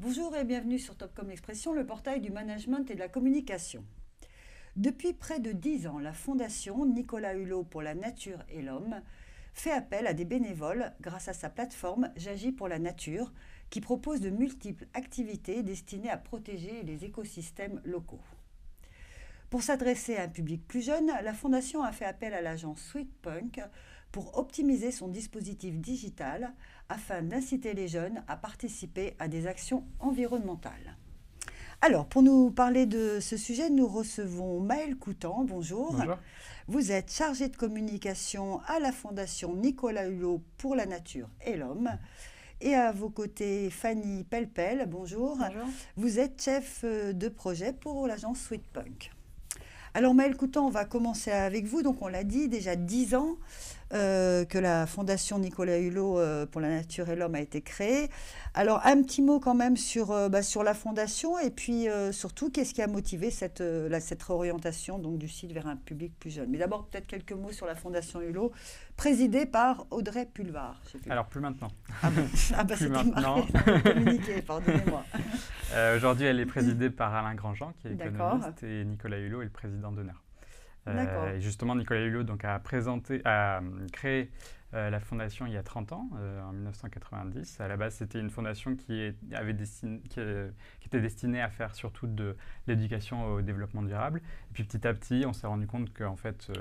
Bonjour et bienvenue sur Topcom Expression, le portail du management et de la communication. Depuis près de 10 ans, la Fondation Nicolas Hulot pour la nature et l'homme fait appel à des bénévoles grâce à sa plateforme J'agis pour la nature qui propose de multiples activités destinées à protéger les écosystèmes locaux. Pour s'adresser à un public plus jeune, la Fondation a fait appel à l'agence Sweetpunk pour optimiser son dispositif digital afin d'inciter les jeunes à participer à des actions environnementales. Alors, pour nous parler de ce sujet, nous recevons Maëlle Coutan. Bonjour. Bonjour. Vous êtes chargée de communication à la Fondation Nicolas Hulot pour la nature et l'homme. Et à vos côtés, Fanny Pelpel. Bonjour. Bonjour. Vous êtes chef de projet pour l'agence Sweetpunk. Alors Maëlle Coutan, on va commencer avec vous. Donc on l'a dit, déjà 10 ans que la Fondation Nicolas Hulot pour la nature et l'homme a été créée. Alors un petit mot quand même sur la Fondation et puis surtout qu'est-ce qui a motivé cette réorientation donc, du site vers un public plus jeune. Mais d'abord peut-être quelques mots sur la Fondation Hulot, présidée par Audrey Pulvar. Alors plus maintenant. C'était maintenant. Communiqué, pardonnez-moi. Aujourd'hui, elle est présidée par Alain Grandjean, qui est économiste, et Nicolas Hulot est le président d'honneur. Et justement, Nicolas Hulot donc, a créé la fondation il y a 30 ans, en 1990. À la base, c'était une fondation qui était destinée à faire surtout de l'éducation au développement durable. Et puis petit à petit, on s'est rendu compte qu'en fait,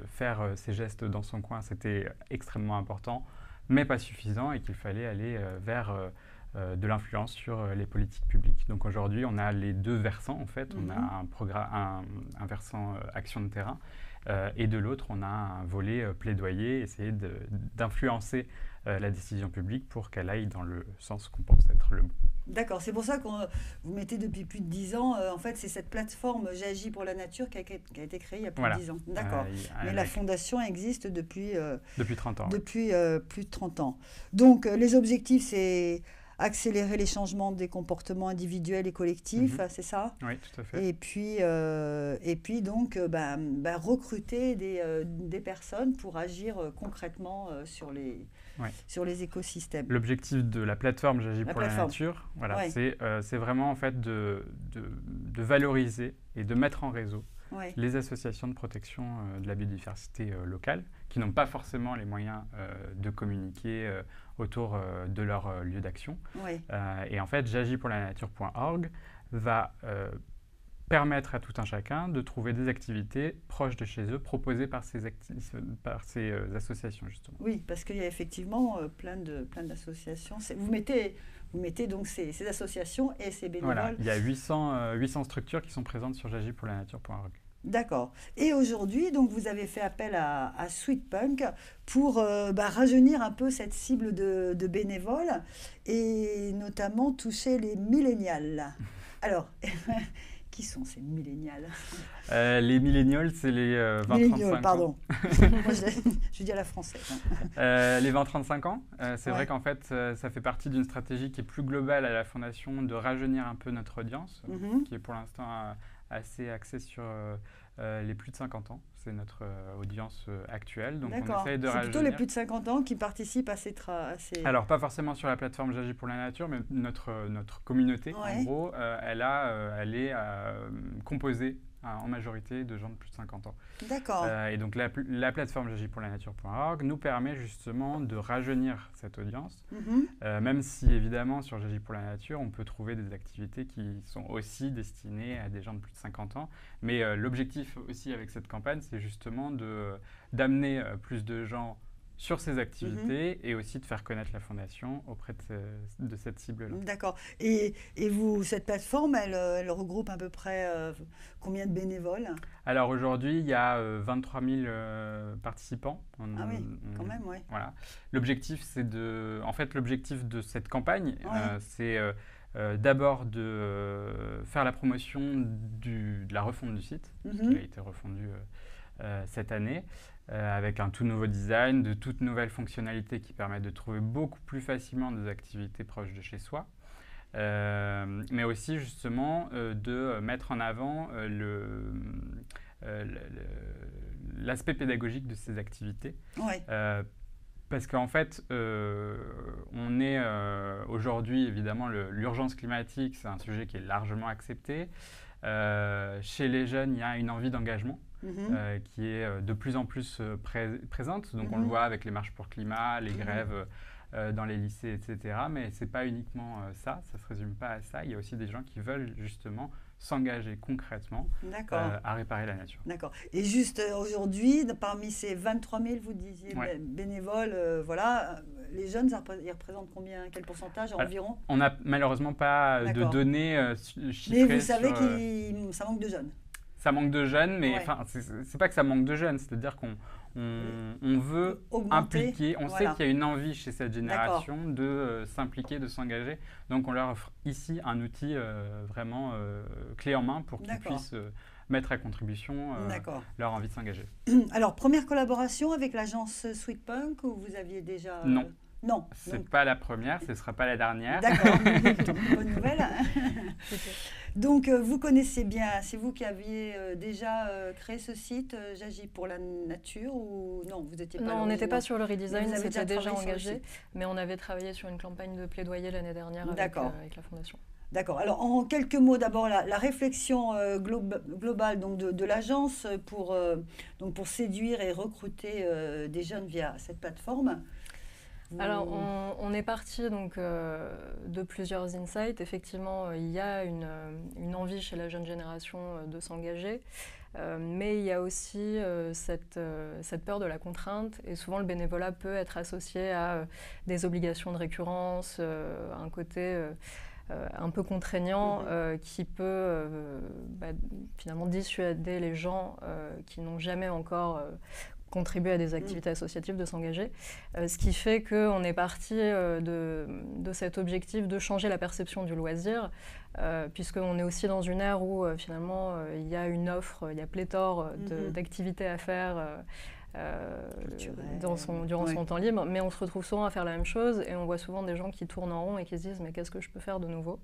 faire ces gestes dans son coin, c'était extrêmement important, mais pas suffisant, et qu'il fallait aller vers de l'influence sur les politiques publiques. Donc aujourd'hui, on a les deux versants en fait. On a un versant action de terrain et de l'autre, on a un volet plaidoyer, essayer d'influencer la décision publique pour qu'elle aille dans le sens qu'on pense être le bon. D'accord, c'est pour ça que vous mettez depuis plus de 10 ans, en fait c'est cette plateforme J'agis pour la nature qui a été créée il y a plus de 10 ans. D'accord, mais la fondation existe depuis 30 ans. Depuis plus de 30 ans. Donc les objectifs c'est accélérer les changements des comportements individuels et collectifs, c'est ça? Oui, tout à fait. Et puis donc recruter des personnes pour agir concrètement sur les écosystèmes. L'objectif de la plateforme J'agis pour la nature, voilà, c'est vraiment en fait de valoriser et de mettre en réseau les associations de protection de la biodiversité locale qui n'ont pas forcément les moyens de communiquer autour de leur lieu d'action. Et en fait, j'agis pour la nature.org va permettre à tout un chacun de trouver des activités proches de chez eux, proposées par ces associations, justement. Oui, parce qu'il y a effectivement plein d'associations. Vous mettez donc ces associations et ces bénévoles. Voilà, il y a 800 structures qui sont présentes sur j'agis pour la nature.org. D'accord. Et aujourd'hui, donc, vous avez fait appel à Sweetpunk pour rajeunir un peu cette cible de bénévoles et notamment toucher les millénials. Alors, qui sont ces millénials? Les millénials, c'est les 20-35 ans. Pardon. Moi, je dis à la française. Les 20-35 ans, c'est vrai qu'en fait, ça fait partie d'une stratégie qui est plus globale à la Fondation de rajeunir un peu notre audience, qui est pour l'instant assez axée sur les plus de 50 ans. C'est notre audience actuelle. Donc on essaye de rajeunir. C'est plutôt les plus de 50 ans qui participent à ces... Alors, pas forcément sur la plateforme J'agis pour la nature, mais notre communauté, en gros, elle est composée en majorité de gens de plus de 50 ans. D'accord. Et donc la plateforme J'agis pour la nature.org nous permet justement de rajeunir cette audience, même si évidemment sur J'agis pour la nature, on peut trouver des activités qui sont aussi destinées à des gens de plus de 50 ans. Mais l'objectif aussi avec cette campagne, c'est justement d'amener plus de gens sur ces activités et aussi de faire connaître la Fondation auprès de cette cible-là. D'accord. Et vous, cette plateforme, elle regroupe à peu près combien de bénévoles? Alors aujourd'hui, il y a 23 000 participants. Ah oui, quand même, oui. Voilà. L'objectif, l'objectif de cette campagne, c'est d'abord de faire la promotion de la refonte du site, qui a été refondu cette année, avec un tout nouveau design, de toutes nouvelles fonctionnalités qui permettent de trouver beaucoup plus facilement des activités proches de chez soi. Mais aussi justement de mettre en avant l'aspect pédagogique de ces activités. Parce qu'en fait, on est aujourd'hui, évidemment, l'urgence climatique, c'est un sujet qui est largement accepté. Chez les jeunes, il y a une envie d'engagement qui est de plus en plus présente. Donc on le voit avec les marches pour le climat, les grèves dans les lycées, etc. Mais ce n'est pas uniquement ça ne se résume pas à ça. Il y a aussi des gens qui veulent justement s'engager concrètement à réparer la nature. D'accord. Et juste aujourd'hui, parmi ces 23 000, vous disiez, bénévoles, les jeunes, ils représentent combien, quel pourcentage environ? On n'a malheureusement pas de données chiffrées. Mais vous savez que ça manque de jeunes. Ça manque de jeunes, mais c'est pas que ça manque de jeunes, c'est-à-dire qu'on veut impliquer, on sait qu'il y a une envie chez cette génération de s'impliquer, de s'engager. Donc on leur offre ici un outil vraiment clé en main pour qu'ils puissent mettre à contribution leur envie de s'engager. Alors, première collaboration avec l'agence Sweet Punk, ou vous aviez déjà... Non, c'est pas la première, ce ne sera pas la dernière. D'accord, bonne nouvelle. Donc, vous connaissez bien, c'est vous qui aviez déjà créé ce site, J'agis pour la nature, ou non, vous étiez pas... Non, on n'était pas sur le redesign, on s'était déjà engagé, mais on avait travaillé sur une campagne de plaidoyer l'année dernière avec la Fondation. D'accord. Alors, en quelques mots, d'abord, la réflexion globale donc de l'agence pour séduire et recruter des jeunes via cette plateforme. Alors, on est parti donc, de plusieurs insights. Effectivement, il y a une envie chez la jeune génération de s'engager, mais il y a aussi cette peur de la contrainte. Et souvent, le bénévolat peut être associé à des obligations de récurrence, un côté un peu contraignant qui peut finalement dissuader les gens qui n'ont jamais encore contribuer à des activités associatives, de s'engager. Ce qui fait qu'on est parti de cet objectif de changer la perception du loisir, puisqu'on est aussi dans une ère où finalement il y a une offre, il y a pléthore d'activités à faire durant son temps libre, mais on se retrouve souvent à faire la même chose et on voit souvent des gens qui tournent en rond et qui se disent mais qu'est-ce que je peux faire de nouveau?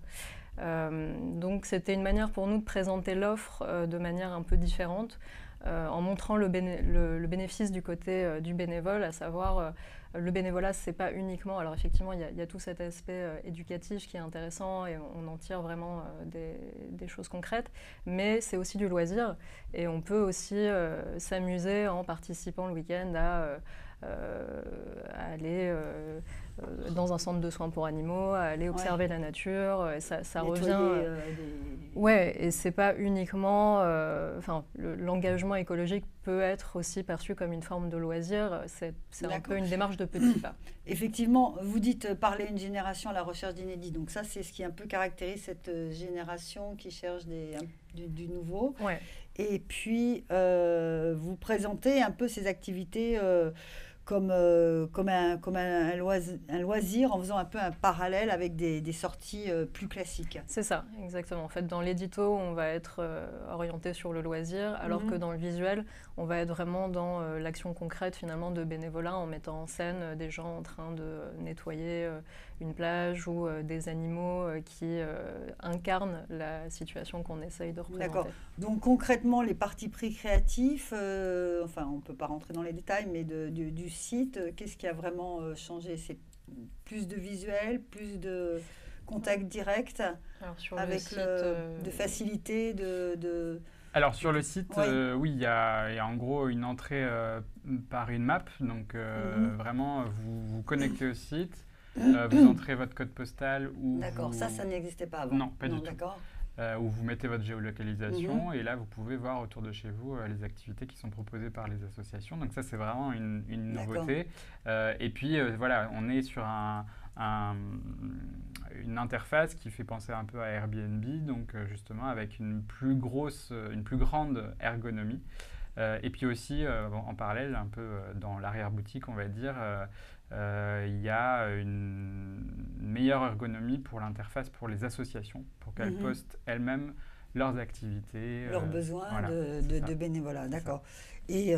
Donc c'était une manière pour nous de présenter l'offre de manière un peu différente, en montrant le bénéfice du côté du bénévole, à savoir le bénévolat, c'est pas uniquement... Alors effectivement, il y a tout cet aspect éducatif qui est intéressant et on en tire vraiment des choses concrètes, mais c'est aussi du loisir et on peut aussi s'amuser en participant le week-end à aller dans un centre de soins pour animaux, à aller observer la nature, et ça revient... Ouais, et c'est pas uniquement... l'engagement écologique peut être aussi perçu comme une forme de loisir, c'est un peu une démarche de petits pas. Effectivement, vous dites parler une génération à la recherche d'inédit, donc ça c'est ce qui un peu caractérise cette génération qui cherche du nouveau. Ouais. Et puis vous présentez un peu ces activités comme un loisir en faisant un peu un parallèle avec des sorties plus classiques. C'est ça, exactement. En fait, dans l'édito, on va être orienté sur le loisir, alors que dans le visuel, on va être vraiment dans l'action concrète finalement de bénévolat en mettant en scène des gens en train de nettoyer une plage ou des animaux qui incarnent la situation qu'on essaye de représenter. D'accord. Donc concrètement, les partis pris créatifs, on ne peut pas rentrer dans les détails, mais du site, qu'est-ce qui a vraiment changé? C'est plus de visuel, plus de contact direct, avec site, de facilité, de... Alors sur le site, oui, il y a en gros une entrée par une map, donc vraiment vous vous connectez au site, vous entrez votre code postal ou... D'accord, ça n'existait pas avant. Non, pas du tout. D'accord. Où vous mettez votre géolocalisation et là vous pouvez voir autour de chez vous les activités qui sont proposées par les associations. Donc ça c'est vraiment une nouveauté. Et puis voilà, on est sur une interface qui fait penser un peu à Airbnb, donc justement avec une plus grande ergonomie. Et puis aussi en parallèle, un peu dans l'arrière-boutique on va dire, il y a une meilleure ergonomie pour l'interface pour les associations, pour qu'elles postent elles-mêmes leurs activités. Leurs besoins de bénévolat, d'accord. Et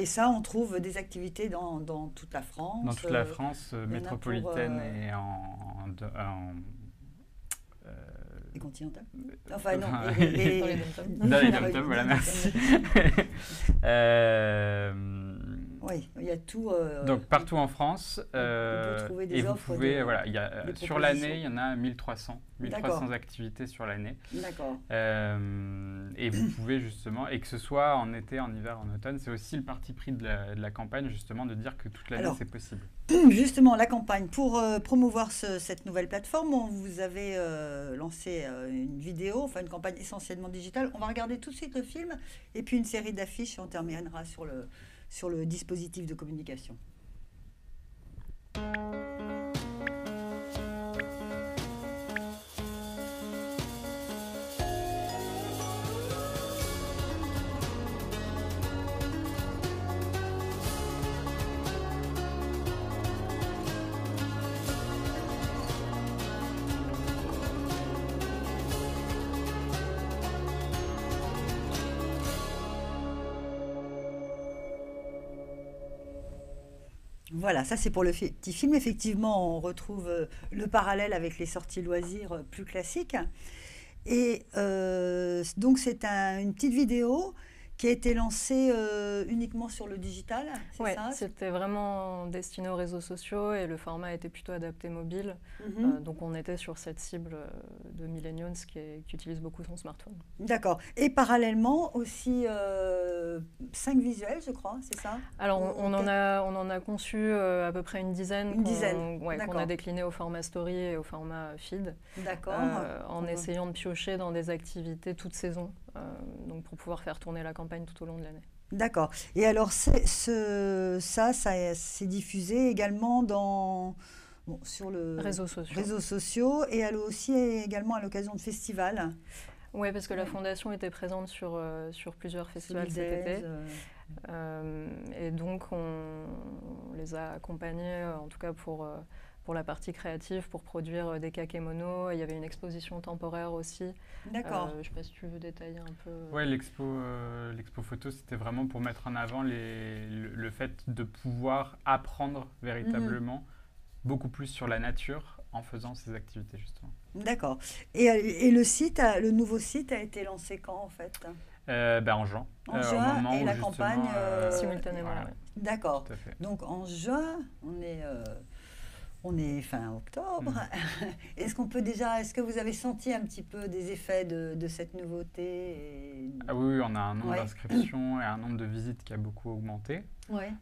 ça, on trouve des activités dans toute la France. Dans toute la France métropolitaine et et continentale. Enfin non. Dans les dom-toms, voilà, merci. Oui, il y a tout. Donc partout en France. On peut trouver des offres. Vous pouvez, voilà, sur l'année, il y en a 1300 activités sur l'année. D'accord. Et vous pouvez justement, et que ce soit en été, en hiver, en automne, c'est aussi le parti pris de la campagne, justement, de dire que toute l'année, c'est possible. Justement, la campagne, pour promouvoir cette nouvelle plateforme, vous avez lancé une vidéo, enfin une campagne essentiellement digitale. On va regarder tout de suite le film et puis une série d'affiches et on terminera sur le dispositif de communication. Voilà, ça c'est pour le petit film. Effectivement, on retrouve le parallèle avec les sorties loisirs plus classiques. Et donc c'est une petite vidéo qui a été lancée uniquement sur le digital, c'est ça ? Oui, c'était vraiment destiné aux réseaux sociaux et le format était plutôt adapté mobile. Donc on était sur cette cible de millennials qui utilise beaucoup son smartphone. D'accord. Et parallèlement aussi 5 visuels, je crois, c'est ça ? Alors on en a conçu à peu près une dizaine qu'on a décliné au format story et au format feed. D'accord. En essayant de piocher dans des activités toute saison, donc pour pouvoir faire tourner la campagne tout au long de l'année. D'accord. Et alors ça s'est diffusé également sur le réseaux sociaux et aussi également à l'occasion de festivals. Oui, parce que la Fondation était présente sur plusieurs festivals cet été. Et donc, on les a accompagnés, en tout cas pour la partie créative, pour produire des kakémonos. Il y avait une exposition temporaire aussi. D'accord. Je ne sais pas si tu veux détailler un peu. Oui, l'expo photo, c'était vraiment pour mettre en avant le fait de pouvoir apprendre véritablement beaucoup plus sur la nature en faisant ces activités, justement. D'accord. Et le nouveau site a été lancé quand, en fait ? En juin. En juin, et la campagne simultanément. Voilà. D'accord. Tout à fait. Donc en juin, on est fin octobre. Est-ce que vous avez senti un petit peu des effets de cette nouveauté Oui, on a un nombre d'inscriptions et un nombre de visites qui a beaucoup augmenté.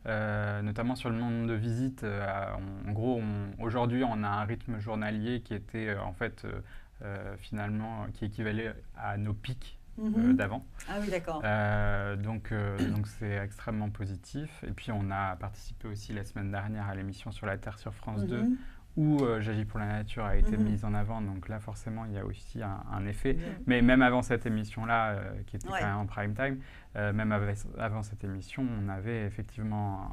Notamment sur le nombre de visites. En gros, aujourd'hui, on a un rythme journalier qui était finalement qui équivalait à nos pics d'avant. Ah oui, d'accord. Donc c'est extrêmement positif. Et puis on a participé aussi la semaine dernière à l'émission Sur la Terre sur France 2, où J'agis pour la nature a été mise en avant. Donc là, forcément, il y a aussi un effet. Mais même avant cette émission-là, qui était quand même en prime time, même avant cette émission, on avait effectivement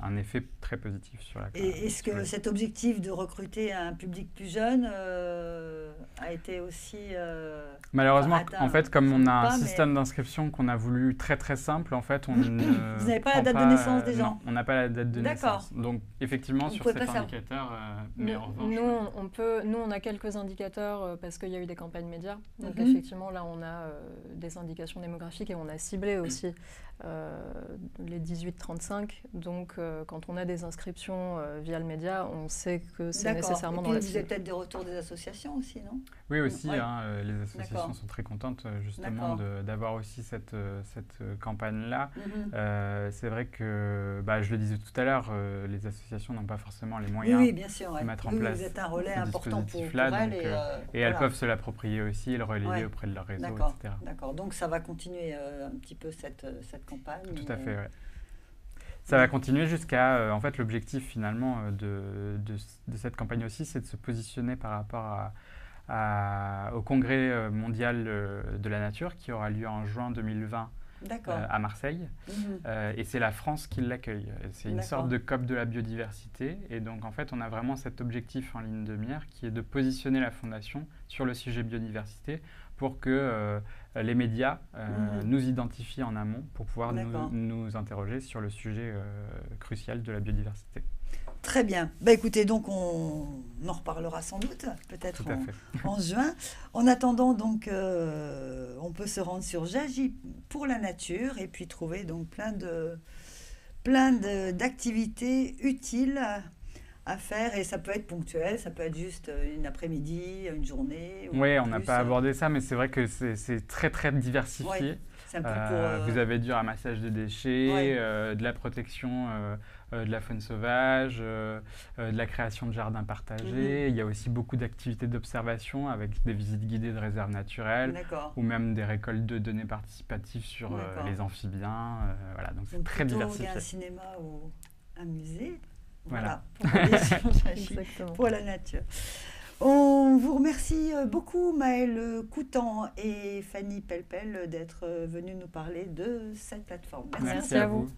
un effet très positif sur la Et est-ce que cet objectif de recruter un public plus jeune a été aussi malheureusement, atteint, en fait, comme on a un système d'inscription qu'on a voulu très très simple, en fait, on Vous n'avez pas la date de naissance des gens ? Non, on n'a pas la date de naissance. Donc, effectivement, sur cet indicateur, mais en revanche... Nous, on a quelques indicateurs parce qu'il y a eu des campagnes médias. Donc, effectivement, là, on a des indications démographiques et on a ciblé aussi les 18-35. Donc, quand on a des inscriptions via le média, on sait que c'est nécessairement dans la cible. Vous avez peut-être des retours des associations aussi, non ? Oui, aussi. Les associations sont très contentes justement d'avoir aussi cette campagne-là. C'est vrai que, je le disais tout à l'heure, les associations n'ont pas forcément les moyens bien sûr, de mettre en place vous êtes un relais important pour elles. Et elles peuvent se l'approprier aussi, le relayer auprès de leur réseau, etc. D'accord, donc ça va continuer un petit peu cette campagne. Tout à fait, oui. Ça va continuer jusqu'à... en fait, l'objectif finalement de cette campagne aussi, c'est de se positionner par rapport au Congrès mondial de la nature qui aura lieu en juin 2020 à Marseille. Et c'est la France qui l'accueille. C'est une sorte de COP de la biodiversité. Et donc, en fait, on a vraiment cet objectif en ligne de mire qui est de positionner la Fondation sur le sujet biodiversité pour que les médias nous identifient en amont pour pouvoir nous interroger sur le sujet crucial de la biodiversité. Très bien. Écoutez, donc on en reparlera sans doute, peut-être en juin. En attendant, donc, on peut se rendre sur J'agis pour la nature et puis trouver donc plein plein d'activités utiles à faire, et ça peut être ponctuel, ça peut être juste une après-midi, une journée. Oui, on n'a pas abordé ça, mais c'est vrai que c'est très très diversifié. Vous avez du ramassage de déchets, de la protection de la faune sauvage, de la création de jardins partagés. Il y a aussi beaucoup d'activités d'observation avec des visites guidées de réserves naturelles ou même des récoltes de données participatives sur les amphibiens. Voilà, donc c'est très diversifié. Il y a un cinéma ou un musée. Voilà. Pour la nature. On vous remercie beaucoup, Maëlle Coutan et Fanny Pelpel, d'être venues nous parler de cette plateforme. Merci à vous.